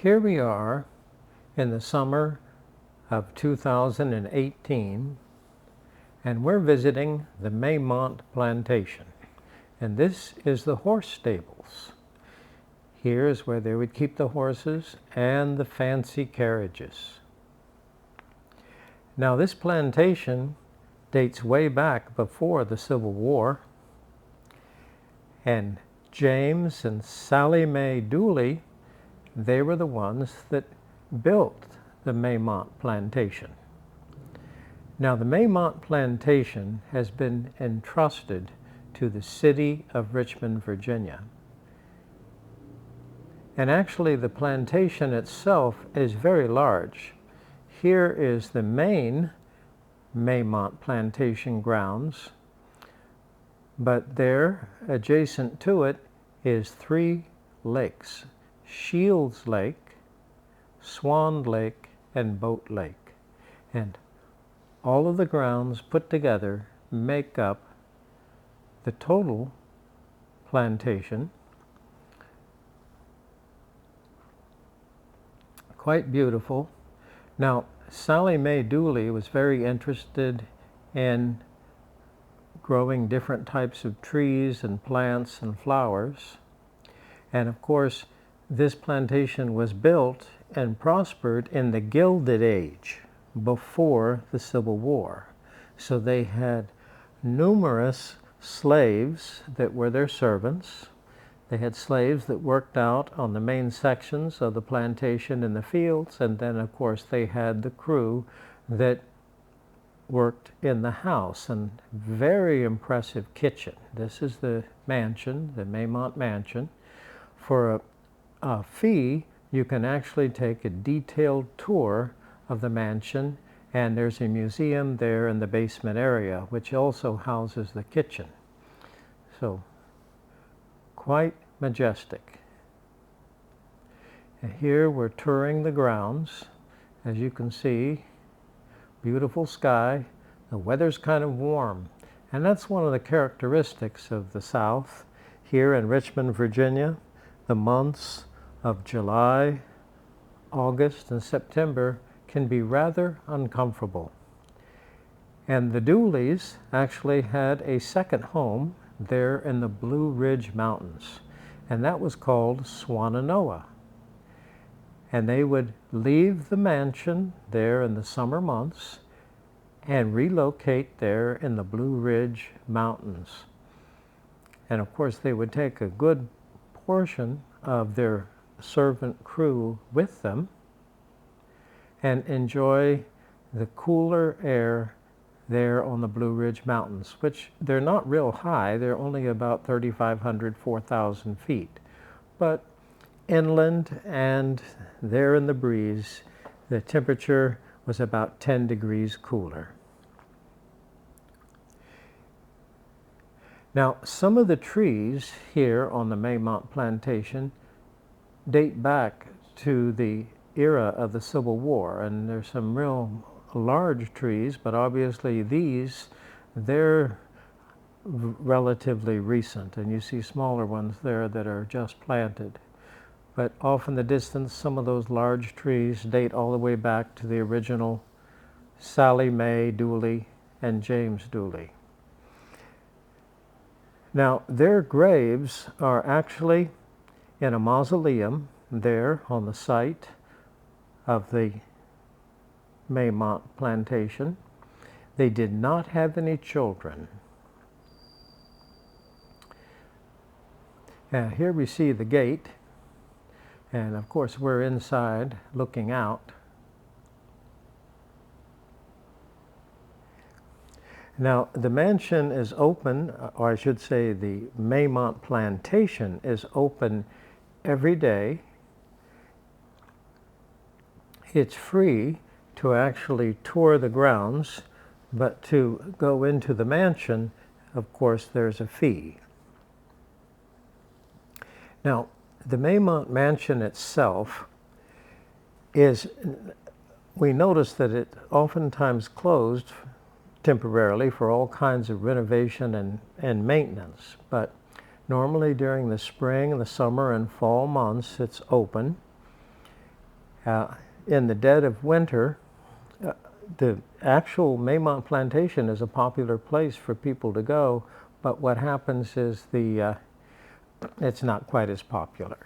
Here we are in the summer of 2018, and we're visiting the Maymont plantation. And this is the horse stables. Here is where they would keep the horses and the fancy carriages. Now, this plantation dates way back before the Civil War, and James and Sally Mae Dooley, they were the ones that built the Maymont plantation. Now, the Maymont plantation has been entrusted to the city of Richmond, Virginia. And actually, the plantation itself is very large. Here is the main Maymont plantation grounds, but there, adjacent to it, is 3 lakes: Shields Lake, Swan Lake, and Boat Lake. And all of the grounds put together make up the total plantation. Quite beautiful. Now, Sally Mae Dooley was very interested in growing different types of trees and plants and flowers. And of course, this plantation was built and prospered in the Gilded Age, before the Civil War. So they had numerous slaves that were their servants. They had slaves that worked out on the main sections of the plantation in the fields, and then of course they had the crew that worked in the house. And very impressive kitchen. This is the mansion, the Maymont mansion. For a fee, you can actually take a detailed tour of the mansion, and there's a museum there in the basement area, which also houses the kitchen. So, quite majestic. And here we're touring the grounds. As you can see, beautiful sky. The weather's kind of warm, and that's one of the characteristics of the South. Here in Richmond, Virginia, the months of July, August, and September can be rather uncomfortable. And the Dooleys actually had a second home there in the Blue Ridge Mountains, and that was called Swannanoa. And they would leave the mansion there in the summer months and relocate there in the Blue Ridge Mountains. And of course, they would take a good portion of their servant crew with them and enjoy the cooler air there on the Blue Ridge Mountains, which they're not real high. They're only about 3,500, 4,000 feet. But inland and there in the breeze, the temperature was about 10 degrees cooler. Now, some of the trees here on the Maymont plantation date back to the era of the Civil War, and there's some real large trees, but obviously they're relatively recent, and you see smaller ones there that are just planted. But off in the distance, some of those large trees date all the way back to the original Sally Mae Dooley and James Dooley. Now, their graves are actually in a mausoleum there on the site of the Maymont plantation. They did not have any children. And here we see the gate, and of course we're inside looking out. Now, the mansion is open, or I should say the Maymont plantation is open every day. It's free to actually tour the grounds, but to go into the mansion, of course, there's a fee. Now, the Maymont mansion itself we notice that it oftentimes closed temporarily for all kinds of renovation and maintenance, but normally during the spring, the summer, and fall months it's open. In the dead of winter, the actual Maymont plantation is a popular place for people to go, but what happens is it's not quite as popular.